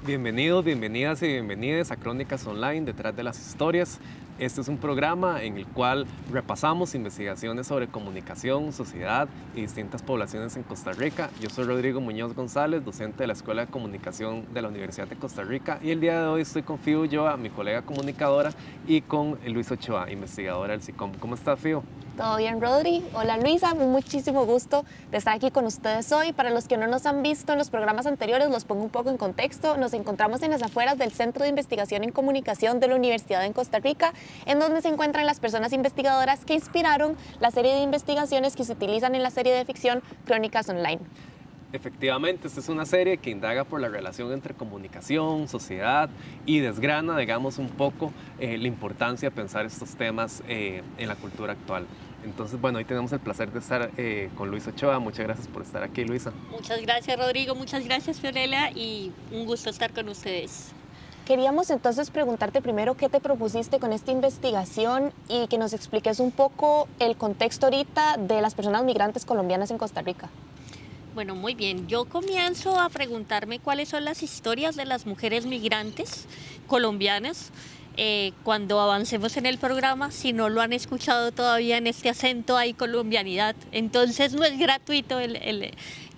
Bienvenidos, bienvenidas y bienvenidas a Crónicas Online, detrás de las historias. Este es un programa en el cual repasamos investigaciones sobre comunicación, sociedad y distintas poblaciones en Costa Rica. Yo soy Rodrigo Muñoz González, docente de la Escuela de Comunicación de la Universidad de Costa Rica, y el día de hoy estoy con Fío Ulloa, mi colega comunicadora, y con Luis Ochoa, investigadora del SICOM. ¿Cómo está, Fío? ¿Todo bien, Rodri? Hola, Luisa. Muchísimo gusto de estar aquí con ustedes hoy. Para los que no nos han visto en los programas anteriores, los pongo un poco en contexto. Nos encontramos en las afueras del Centro de Investigación en Comunicación de la Universidad en Costa Rica, en donde se encuentran las personas investigadoras que inspiraron la serie de investigaciones que se utilizan en la serie de ficción Crónicas Online. Efectivamente, esta es una serie que indaga por la relación entre comunicación, sociedad y desgrana, digamos, un poco la importancia de pensar estos temas en la cultura actual. Entonces, bueno, hoy tenemos el placer de estar con Luisa Ochoa. Muchas gracias por estar aquí, Luisa. Muchas gracias, Rodrigo. Muchas gracias, Fiorella. Y un gusto estar con ustedes. Queríamos entonces preguntarte primero qué te propusiste con esta investigación y que nos expliques un poco el contexto ahorita de las personas migrantes colombianas en Costa Rica. Bueno, muy bien. Yo comienzo a preguntarme cuáles son las historias de las mujeres migrantes colombianas. Cuando avancemos en el programa, si no lo han escuchado todavía, en este acento hay colombianidad. Entonces no es gratuito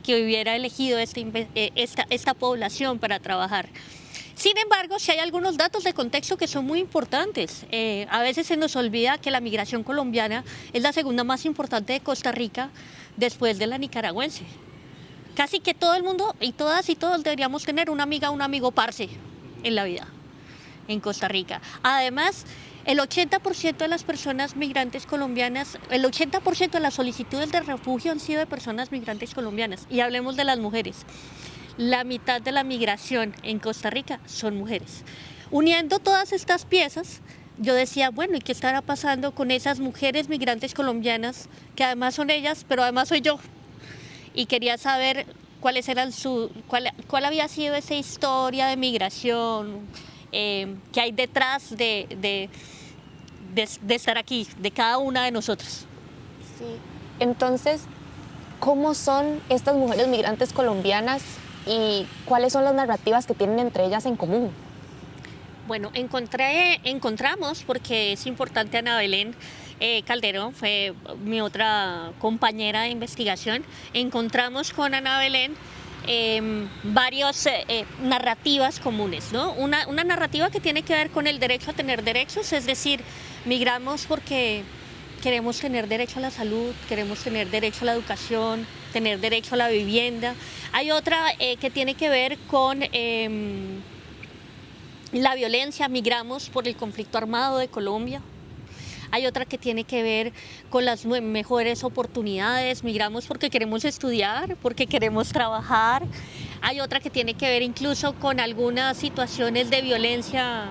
que hubiera elegido esta población para trabajar. Sin embargo, sí hay algunos datos de contexto que son muy importantes. A veces se nos olvida que la migración colombiana es la segunda más importante de Costa Rica después de la nicaragüense. Casi que todo el mundo y todas y todos deberíamos tener una amiga o un amigo parce en la vida en Costa Rica. Además, el 80% de las personas migrantes colombianas, el 80% de las solicitudes de refugio han sido de personas migrantes colombianas. Y hablemos de las mujeres. La mitad de la migración en Costa Rica son mujeres. Uniendo todas estas piezas, yo decía, bueno, ¿y qué estará pasando con esas mujeres migrantes colombianas, que además son ellas, pero además soy yo? Y quería saber cuáles eran cuál había sido esa historia de migración que hay detrás de estar aquí, de cada una de nosotras. Sí. Entonces, ¿cómo son estas mujeres migrantes colombianas y cuáles son las narrativas que tienen entre ellas en común? Bueno, encontramos, porque es importante, Ana Belén Calderón, fue mi otra compañera de investigación. Encontramos con Ana Belén varias narrativas comunes, ¿no? Una narrativa que tiene que ver con el derecho a tener derechos, es decir, migramos porque queremos tener derecho a la salud, queremos tener derecho a la educación, tener derecho a la vivienda. Hay otra que tiene que ver con la violencia, migramos por el conflicto armado de Colombia. Hay otra que tiene que ver con las mejores oportunidades, migramos porque queremos estudiar, porque queremos trabajar. Hay otra que tiene que ver incluso con algunas situaciones de violencia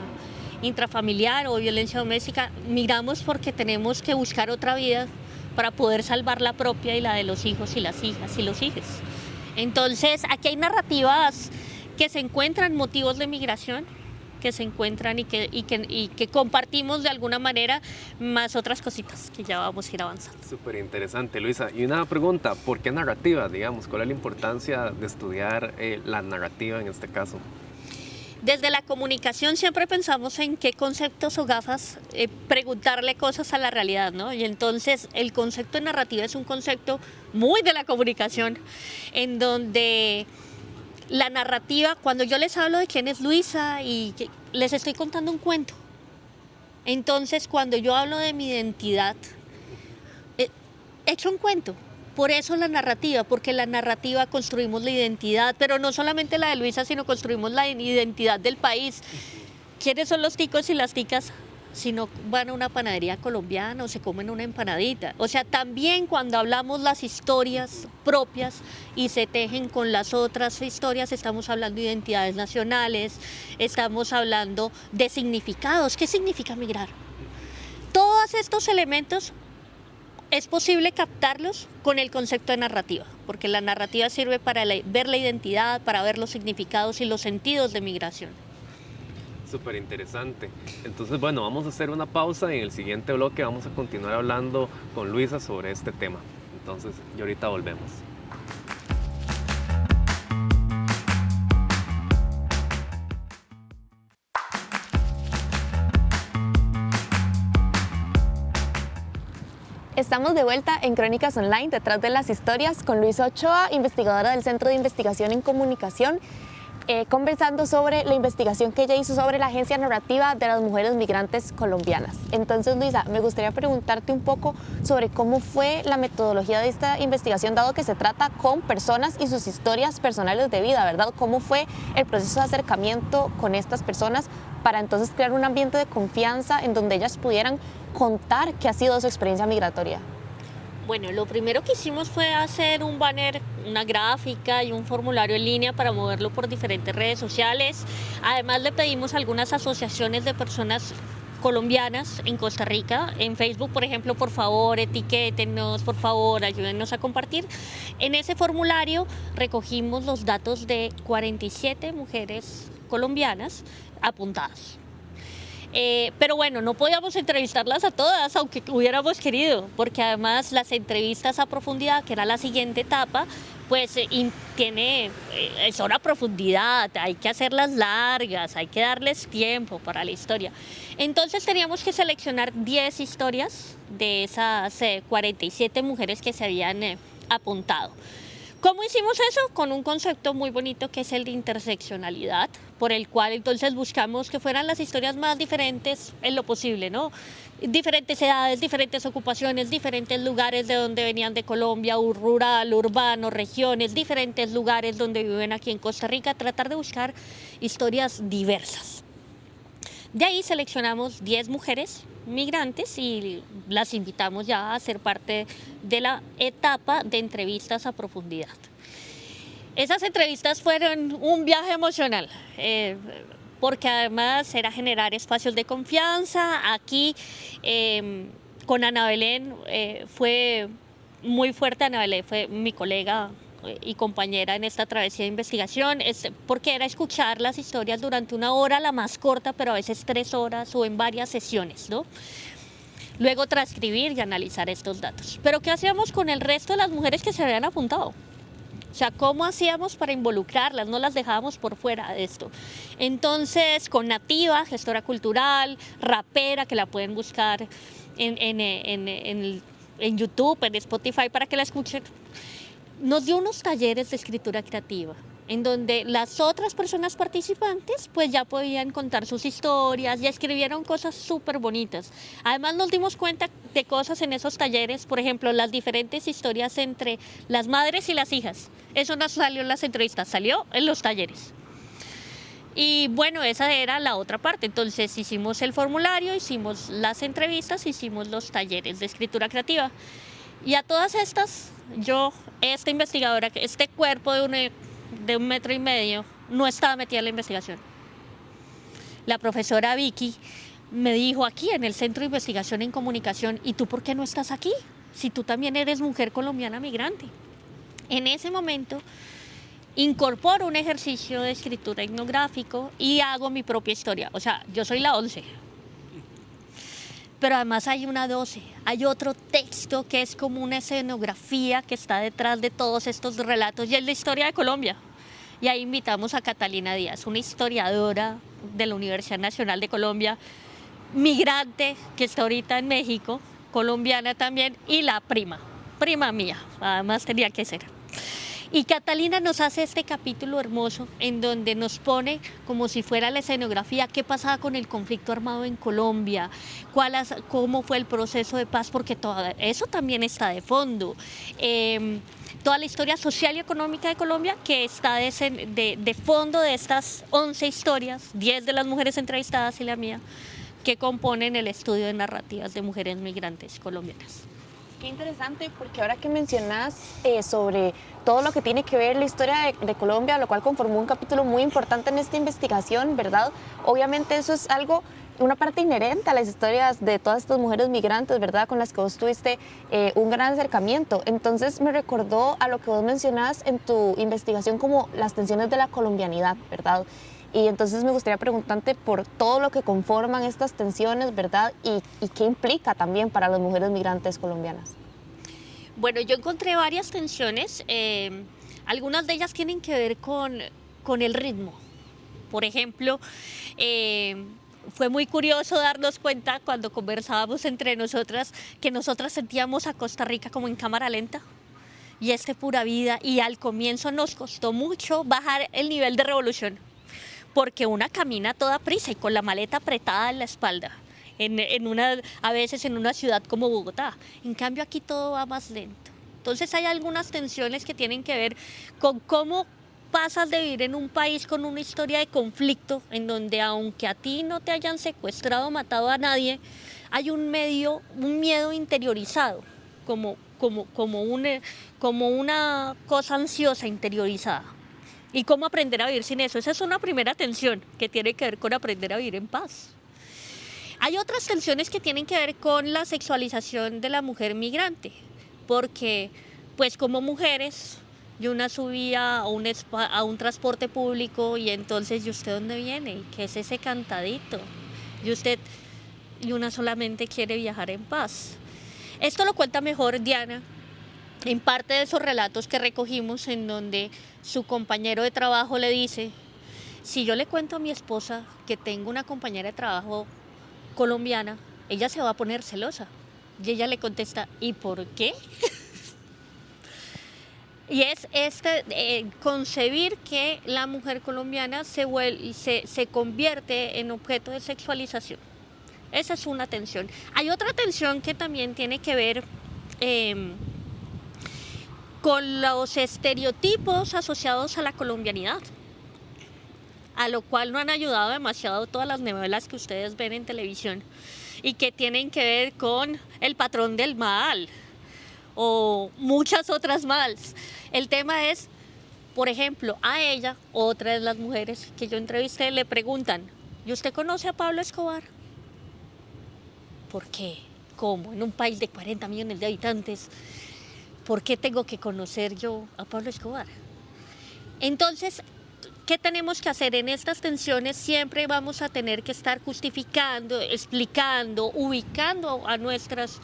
intrafamiliar o violencia doméstica. Migramos porque tenemos que buscar otra vida para poder salvar la propia y la de los hijos y las hijas y los hijos. Entonces, aquí hay narrativas que se encuentran, motivos de migración, que se encuentran y que compartimos de alguna manera, más otras cositas que ya vamos a ir avanzando. Súper interesante, Luisa. Y una pregunta, ¿por qué narrativa, digamos? ¿Cuál es la importancia de estudiar la narrativa en este caso? Desde la comunicación siempre pensamos en qué conceptos o gafas preguntarle cosas a la realidad, ¿no? Y entonces el concepto de narrativa es un concepto muy de la comunicación, en donde la narrativa, cuando yo les hablo de quién es Luisa y les estoy contando un cuento. Entonces, cuando yo hablo de mi identidad, he hecho un cuento. Por eso la narrativa, porque la narrativa construimos la identidad, pero no solamente la de Luisa, sino construimos la identidad del país. ¿Quiénes son los ticos y las ticas? Si no van a una panadería colombiana o se comen una empanadita. O sea, también cuando hablamos las historias propias y se tejen con las otras historias, estamos hablando de identidades nacionales, estamos hablando de significados. ¿Qué significa migrar? Todos estos elementos es posible captarlos con el concepto de narrativa, porque la narrativa sirve para ver la identidad, para ver los significados y los sentidos de migración. Súper interesante. Entonces, bueno, vamos a hacer una pausa y en el siguiente bloque vamos a continuar hablando con Luisa sobre este tema. Entonces, y ahorita volvemos. Estamos de vuelta en Crónicas Online, detrás de las historias, con Luisa Ochoa, investigadora del Centro de Investigación en Comunicación, conversando sobre la investigación que ella hizo sobre la Agencia Narrativa de las Mujeres Migrantes Colombianas. Entonces, Luisa, me gustaría preguntarte un poco sobre cómo fue la metodología de esta investigación, dado que se trata con personas y sus historias personales de vida, ¿verdad? ¿Cómo fue el proceso de acercamiento con estas personas para entonces crear un ambiente de confianza en donde ellas pudieran contar qué ha sido su experiencia migratoria? Bueno, lo primero que hicimos fue hacer un banner, una gráfica y un formulario en línea para moverlo por diferentes redes sociales. Además, le pedimos a algunas asociaciones de personas colombianas en Costa Rica, en Facebook, por ejemplo, por favor, etiquétenos, por favor, ayúdennos a compartir. En ese formulario recogimos los datos de 47 mujeres colombianas apuntadas. Pero bueno, no podíamos entrevistarlas a todas, aunque hubiéramos querido, porque además las entrevistas a profundidad, que era la siguiente etapa, pues son a profundidad, hay que hacerlas largas, hay que darles tiempo para la historia. Entonces teníamos que seleccionar 10 historias de esas 47 mujeres que se habían apuntado. ¿Cómo hicimos eso? Con un concepto muy bonito que es el de interseccionalidad, por el cual entonces buscamos que fueran las historias más diferentes en lo posible, ¿no? Diferentes edades, diferentes ocupaciones, diferentes lugares de donde venían de Colombia, rural, urbano, regiones, diferentes lugares donde viven aquí en Costa Rica, tratar de buscar historias diversas. De ahí seleccionamos 10 mujeres migrantes y las invitamos ya a ser parte de la etapa de entrevistas a profundidad. Esas entrevistas fueron un viaje emocional, porque además era generar espacios de confianza. Aquí con Ana Belén fue muy fuerte. Ana Belén fue mi colega y compañera en esta travesía de investigación, porque era escuchar las historias durante una hora, la más corta, pero a veces 3 horas o en varias sesiones, ¿no? Luego transcribir y analizar estos datos. Pero ¿qué hacíamos con el resto de las mujeres que se habían apuntado? O sea, ¿cómo hacíamos para involucrarlas? No las dejábamos por fuera de esto. Entonces, con Nativa, gestora cultural, rapera, que la pueden buscar en YouTube, en Spotify, para que la escuchen, nos dio unos talleres de escritura creativa, en donde las otras personas participantes pues ya podían contar sus historias y escribieron cosas súper bonitas. Además nos dimos cuenta de cosas en esos talleres, por ejemplo, las diferentes historias entre las madres y las hijas. Eso no salió en las entrevistas, salió en los talleres. Y bueno, esa era la otra parte. Entonces hicimos el formulario, hicimos las entrevistas, hicimos los talleres de escritura creativa. Y a todas estas, esta investigadora, este cuerpo de 1,5 metros, no estaba metida en la investigación. La profesora Vicky me dijo aquí en el Centro de Investigación en Comunicación, ¿y tú por qué no estás aquí? Si tú también eres mujer colombiana migrante. En ese momento incorporo un ejercicio de escritura etnográfico y hago mi propia historia. O sea, yo soy la 11. Pero además hay una 12, hay otro texto que es como una escenografía que está detrás de todos estos relatos y es la historia de Colombia. Y ahí invitamos a Catalina Díaz, una historiadora de la Universidad Nacional de Colombia, migrante que está ahorita en México, colombiana también, y la prima mía, además tenía que ser. Y Catalina nos hace este capítulo hermoso en donde nos pone como si fuera la escenografía qué pasaba con el conflicto armado en Colombia, cómo fue el proceso de paz, porque todo eso también está de fondo. Toda la historia social y económica de Colombia que está de fondo de estas 11 historias, 10 de las mujeres entrevistadas y la mía, que componen el estudio de narrativas de mujeres migrantes colombianas. Qué interesante, porque ahora que mencionas sobre todo lo que tiene que ver la historia de Colombia, lo cual conformó un capítulo muy importante en esta investigación, ¿verdad? Obviamente eso es una parte inherente a las historias de todas estas mujeres migrantes, ¿verdad? Con las que vos tuviste un gran acercamiento. Entonces me recordó a lo que vos mencionás en tu investigación como las tensiones de la colombianidad, ¿verdad? Y entonces me gustaría preguntarte por todo lo que conforman estas tensiones, ¿verdad? Y qué implica también para las mujeres migrantes colombianas. Bueno, yo encontré varias tensiones. Algunas de ellas tienen que ver con el ritmo. Por ejemplo, fue muy curioso darnos cuenta cuando conversábamos entre nosotras que nosotras sentíamos a Costa Rica como en cámara lenta y pura vida, y al comienzo nos costó mucho bajar el nivel de revolución porque una camina a toda prisa y con la maleta apretada en la espalda a veces en una ciudad como Bogotá. En cambio aquí todo va más lento. Entonces hay algunas tensiones que tienen que ver con cómo pasas de vivir en un país con una historia de conflicto, en donde aunque a ti no te hayan secuestrado o matado a nadie, hay un miedo interiorizado, como una cosa ansiosa interiorizada. Y cómo aprender a vivir sin eso. Esa es una primera tensión que tiene que ver con aprender a vivir en paz. Hay otras tensiones que tienen que ver con la sexualización de la mujer migrante, porque pues como mujeres yo una subía a un transporte público y entonces, ¿y usted dónde viene? ¿Qué es ese cantadito? Y una solamente quiere viajar en paz. Esto lo cuenta mejor Diana en parte de esos relatos que recogimos, en donde su compañero de trabajo le dice: si yo le cuento a mi esposa que tengo una compañera de trabajo colombiana, ella se va a poner celosa. Y ella le contesta: ¿y por qué? Y es concebir que la mujer colombiana se convierte en objeto de sexualización. Esa es una tensión. Hay otra tensión que también tiene que ver con los estereotipos asociados a la colombianidad, a lo cual no han ayudado demasiado todas las novelas que ustedes ven en televisión y que tienen que ver con el patrón del mal o muchas otras más. El tema es, por ejemplo, a ella, otra de las mujeres que yo entrevisté, le preguntan: ¿y usted conoce a Pablo Escobar? ¿Por qué? ¿Cómo? En un país de 40 millones de habitantes, ¿por qué tengo que conocer yo a Pablo Escobar? Entonces, ¿qué tenemos que hacer? En estas tensiones siempre vamos a tener que estar justificando, explicando, ubicando a nuestras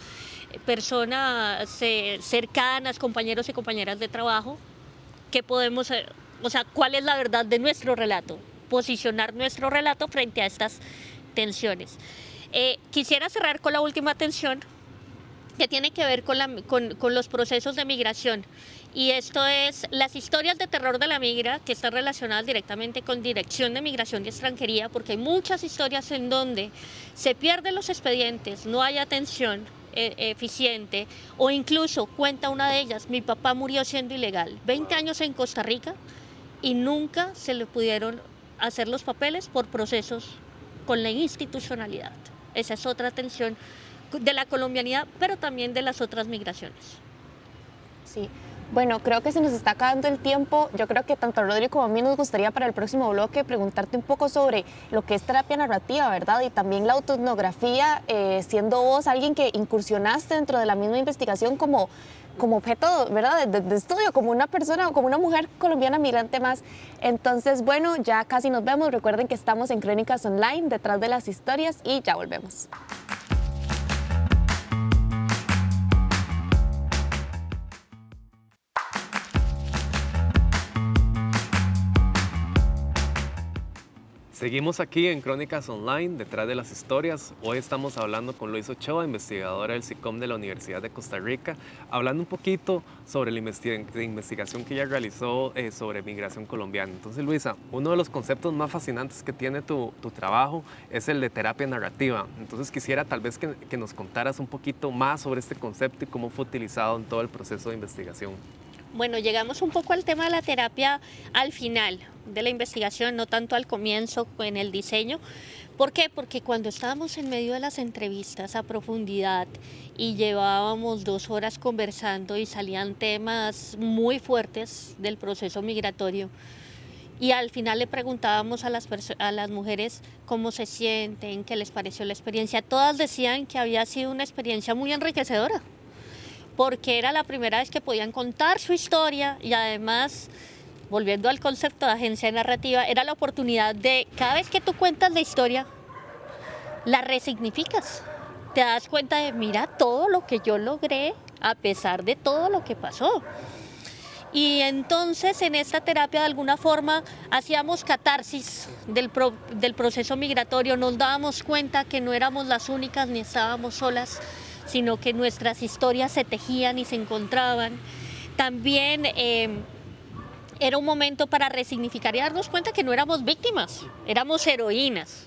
personas cercanas, compañeros y compañeras de trabajo, que podemos, cuál es la verdad de nuestro relato, posicionar nuestro relato frente a estas tensiones. Quisiera cerrar con la última tensión, que tiene que ver con los procesos de migración. Y esto es las historias de terror de la migra, que están relacionadas directamente con Dirección de Migración y Extranjería, porque hay muchas historias en donde se pierden los expedientes, no hay atención eficiente, o incluso cuenta una de ellas: mi papá murió siendo ilegal, 20 años en Costa Rica, y nunca se le pudieron hacer los papeles por procesos con la institucionalidad. Esa es otra tensión de la colombianidad, pero también de las otras migraciones. Sí. Bueno, creo que se nos está acabando el tiempo. Yo creo que tanto a Rodrigo como a mí nos gustaría para el próximo bloque preguntarte un poco sobre lo que es terapia narrativa, ¿verdad? Y también la autoetnografía, siendo vos alguien que incursionaste dentro de la misma investigación como objeto, ¿verdad?, de estudio, como una persona, como una mujer colombiana migrante más. Entonces, bueno, ya casi nos vemos. Recuerden que estamos en Crónicas Online, detrás de las historias, y ya volvemos. Seguimos aquí en Crónicas Online, detrás de las historias. Hoy estamos hablando con Luisa Ochoa, investigadora del SICOM de la Universidad de Costa Rica, hablando un poquito sobre la investigación que ella realizó sobre migración colombiana. Entonces, Luisa, uno de los conceptos más fascinantes que tiene tu trabajo es el de terapia narrativa. Entonces, quisiera tal vez que nos contaras un poquito más sobre este concepto y cómo fue utilizado en todo el proceso de investigación. Bueno, llegamos un poco al tema de la terapia al final de la investigación, no tanto al comienzo en el diseño. ¿Por qué? Porque cuando estábamos en medio de las entrevistas a profundidad y llevábamos 2 horas conversando y salían temas muy fuertes del proceso migratorio, y al final le preguntábamos a las mujeres cómo se sienten, qué les pareció la experiencia, todas decían que había sido una experiencia muy enriquecedora, porque era la primera vez que podían contar su historia y además, volviendo al concepto de agencia narrativa, era la oportunidad de, cada vez que tú cuentas la historia, la resignificas. Te das cuenta de: mira todo lo que yo logré a pesar de todo lo que pasó. Y entonces en esta terapia de alguna forma hacíamos catarsis del proceso migratorio, nos dábamos cuenta que no éramos las únicas ni estábamos solas, sino que nuestras historias se tejían y se encontraban. También era un momento para resignificar y darnos cuenta que no éramos víctimas, éramos heroínas.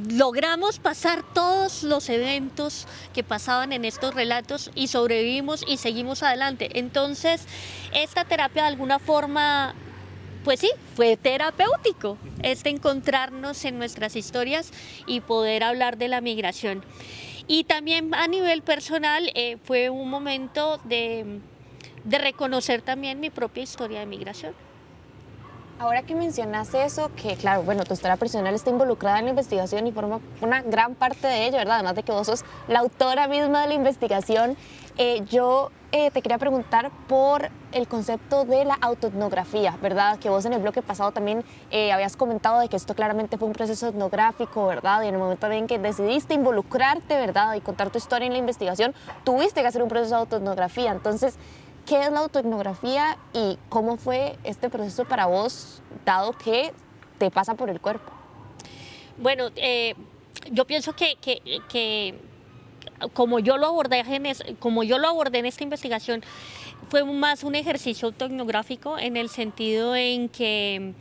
Logramos pasar todos los eventos que pasaban en estos relatos y sobrevivimos y seguimos adelante. Entonces, esta terapia de alguna forma, pues sí, fue terapéutico, encontrarnos en nuestras historias y poder hablar de la migración. Y también a nivel personal fue un momento de reconocer también mi propia historia de migración. Ahora que mencionas eso, que claro, bueno, tu historia personal está involucrada en la investigación y forma una gran parte de ello, ¿verdad? Además de que vos sos la autora misma de la investigación, yo te quería preguntar por el concepto de la autoetnografía, ¿verdad? Que vos en el bloque pasado también habías comentado de que esto claramente fue un proceso etnográfico, ¿verdad? Y en el momento también que decidiste involucrarte, ¿verdad? Y contar tu historia en la investigación, tuviste que hacer un proceso de autoetnografía. Entonces, ¿qué es la autoetnografía y cómo fue este proceso para vos, dado que te pasa por el cuerpo? Bueno, yo pienso que como yo lo abordé en esta investigación, fue más un ejercicio autoetnográfico en el sentido en que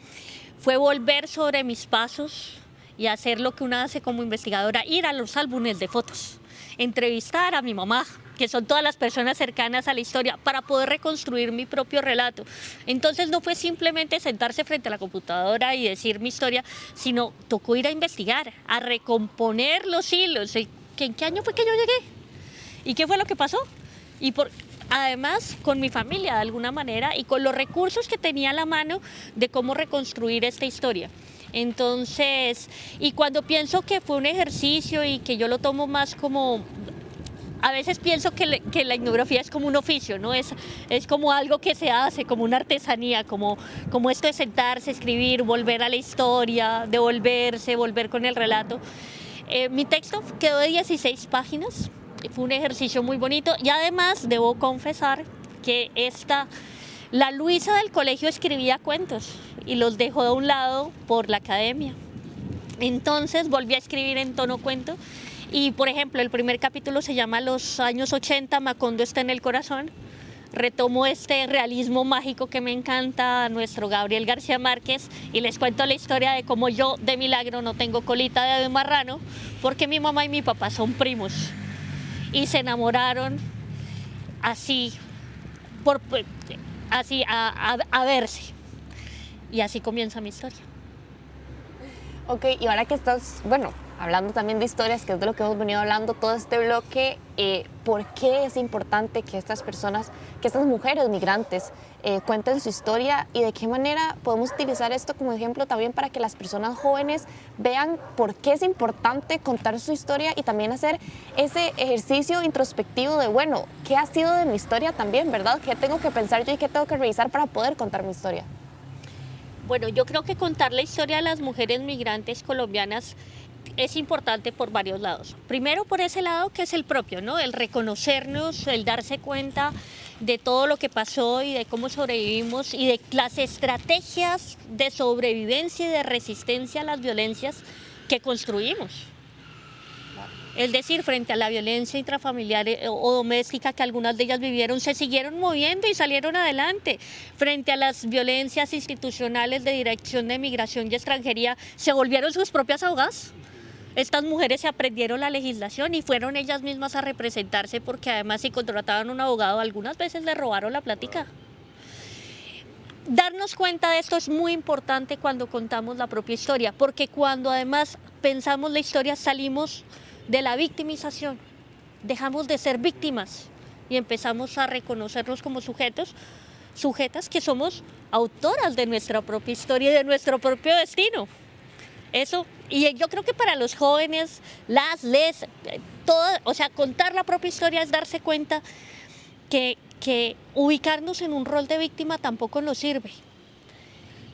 fue volver sobre mis pasos y hacer lo que una hace como investigadora, ir a los álbumes de fotos, entrevistar a mi mamá, que son todas las personas cercanas a la historia, para poder reconstruir mi propio relato. Entonces no fue simplemente sentarse frente a la computadora y decir mi historia, sino tocó ir a investigar, a recomponer los hilos. ¿En qué año fue que yo llegué? ¿Y qué fue lo que pasó? Además, con mi familia de alguna manera y con los recursos que tenía a la mano de cómo reconstruir esta historia. Entonces, y cuando pienso que fue un ejercicio y que yo lo tomo más como... A veces pienso que la etnografía es como un oficio, ¿no? Es como algo que se hace, como una artesanía, como esto de sentarse, escribir, volver a la historia, devolverse, volver con el relato. Mi texto quedó de 16 páginas, fue un ejercicio muy bonito y además debo confesar que la Luisa del colegio escribía cuentos y los dejó de un lado por la academia. Entonces volví a escribir en tono cuento. Y, por ejemplo, el primer capítulo se llama Los años 80, Macondo está en el corazón. Retomo este realismo mágico que me encanta a nuestro Gabriel García Márquez y les cuento la historia de cómo yo, de milagro, no tengo colita de marrano porque mi mamá y mi papá son primos y se enamoraron así, a verse. Y así comienza mi historia. Ok, y ahora que estás, bueno, hablando también de historias, que es de lo que hemos venido hablando todo este bloque, ¿por qué es importante que estas mujeres migrantes cuenten su historia y de qué manera podemos utilizar esto como ejemplo también para que las personas jóvenes vean por qué es importante contar su historia y también hacer ese ejercicio introspectivo de, bueno, ¿qué ha sido de mi historia también, verdad? ¿Qué tengo que pensar yo y qué tengo que revisar para poder contar mi historia? Bueno, yo creo que contar la historia de las mujeres migrantes colombianas es importante por varios lados. Primero por ese lado que es el propio, ¿no? El reconocernos, el darse cuenta de todo lo que pasó y de cómo sobrevivimos y de las estrategias de sobrevivencia y de resistencia a las violencias que construimos. Es decir, frente a la violencia intrafamiliar o doméstica que algunas de ellas vivieron, se siguieron moviendo y salieron adelante. Frente a las violencias institucionales de Dirección de Migración y Extranjería, se volvieron sus propias abogadas. Estas mujeres se aprendieron la legislación y fueron ellas mismas a representarse porque además si contrataban un abogado algunas veces le robaron la plática. Darnos cuenta de esto es muy importante cuando contamos la propia historia, porque cuando además pensamos la historia salimos de la victimización, dejamos de ser víctimas y empezamos a reconocernos como sujetas que somos autoras de nuestra propia historia y de nuestro propio destino. Eso, y yo creo que para los jóvenes, contar la propia historia es darse cuenta que ubicarnos en un rol de víctima tampoco nos sirve.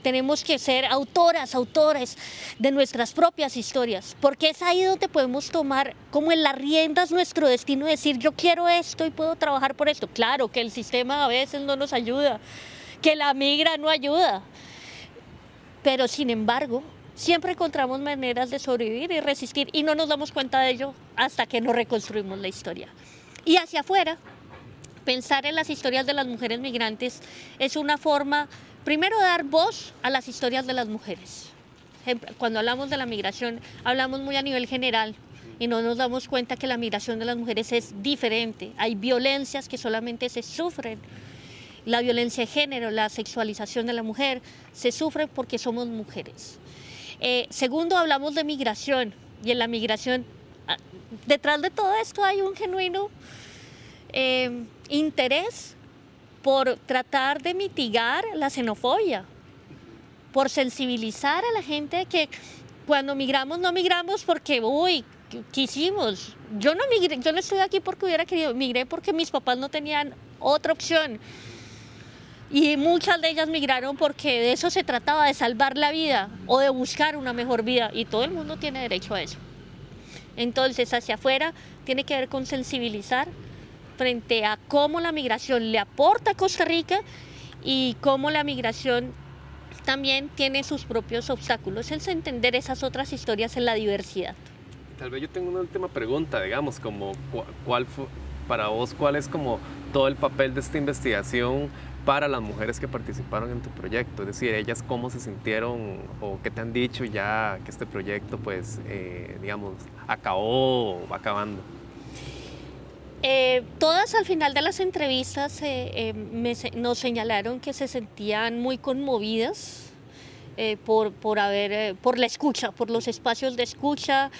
Tenemos que ser autores de nuestras propias historias, porque es ahí donde podemos tomar como en las riendas nuestro destino y decir yo quiero esto y puedo trabajar por esto. Claro que el sistema a veces no nos ayuda, que la migra no ayuda. Pero sin embargo, siempre encontramos maneras de sobrevivir y resistir y no nos damos cuenta de ello hasta que no reconstruimos la historia. Y hacia afuera, pensar en las historias de las mujeres migrantes es una forma, primero, de dar voz a las historias de las mujeres. Cuando hablamos de la migración, hablamos muy a nivel general y no nos damos cuenta que la migración de las mujeres es diferente. Hay violencias que solamente se sufren. La violencia de género, la sexualización de la mujer, se sufre porque somos mujeres. Segundo, hablamos de migración y en la migración, detrás de todo esto hay un genuino interés por tratar de mitigar la xenofobia, por sensibilizar a la gente que cuando migramos no migramos porque, uy, quisimos. Yo no migré, yo no estoy aquí porque hubiera querido, migré porque mis papás no tenían otra opción. Y muchas de ellas migraron porque de eso se trataba, de salvar la vida o de buscar una mejor vida. Y todo el mundo tiene derecho a eso. Entonces, hacia afuera tiene que ver con sensibilizar frente a cómo la migración le aporta a Costa Rica y cómo la migración también tiene sus propios obstáculos. Es entender esas otras historias en la diversidad. Tal vez yo tengo una última pregunta, digamos, como ¿cuál fue, para vos, cuál es como todo el papel de esta investigación para las mujeres que participaron en tu proyecto? Es decir, ellas cómo se sintieron o qué te han dicho ya que este proyecto, pues, digamos, acabó o va acabando. Todas al final de las entrevistas nos señalaron que se sentían muy conmovidas por la escucha, por los espacios de escucha,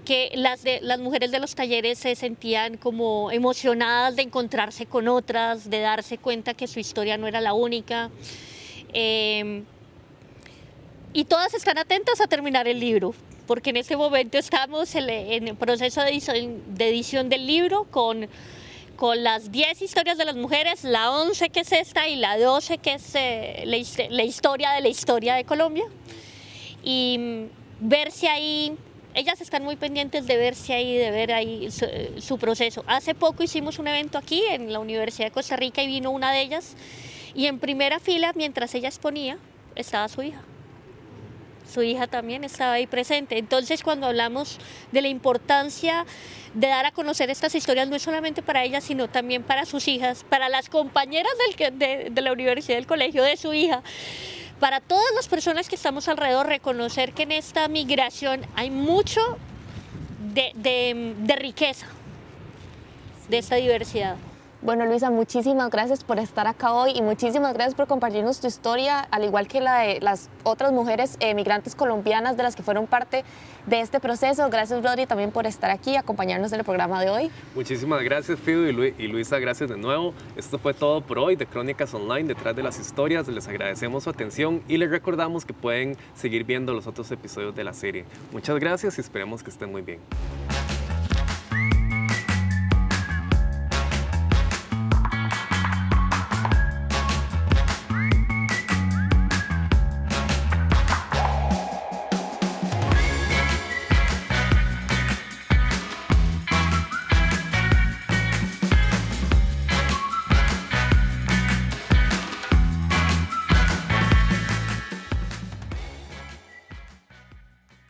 que las mujeres de los talleres se sentían como emocionadas de encontrarse con otras, de darse cuenta que su historia no era la única. Y todas están atentas a terminar el libro, porque en este momento estamos en el proceso de edición del libro con las 10 historias de las mujeres, la 11 que es esta y la 12 que es la historia de Colombia. Y ver si ahí, ellas están muy pendientes de ver si ahí, de ver ahí su proceso. Hace poco hicimos un evento aquí en la Universidad de Costa Rica y vino una de ellas y en primera fila, mientras ella exponía, estaba su hija. Su hija también estaba ahí presente. Entonces, cuando hablamos de la importancia de dar a conocer estas historias, no es solamente para ellas, sino también para sus hijas, para las compañeras de la universidad, del colegio de su hija, para todas las personas que estamos alrededor, reconocer que en esta migración hay mucho de riqueza, de esta diversidad. Bueno, Luisa, muchísimas gracias por estar acá hoy y muchísimas gracias por compartirnos tu historia, al igual que la de las otras mujeres migrantes colombianas de las que fueron parte de este proceso. Gracias, Rodri, también por estar aquí y acompañarnos en el programa de hoy. Muchísimas gracias, Fido y Luisa, gracias de nuevo. Esto fue todo por hoy de Crónicas Online, detrás de las historias. Les agradecemos su atención y les recordamos que pueden seguir viendo los otros episodios de la serie. Muchas gracias y esperemos que estén muy bien.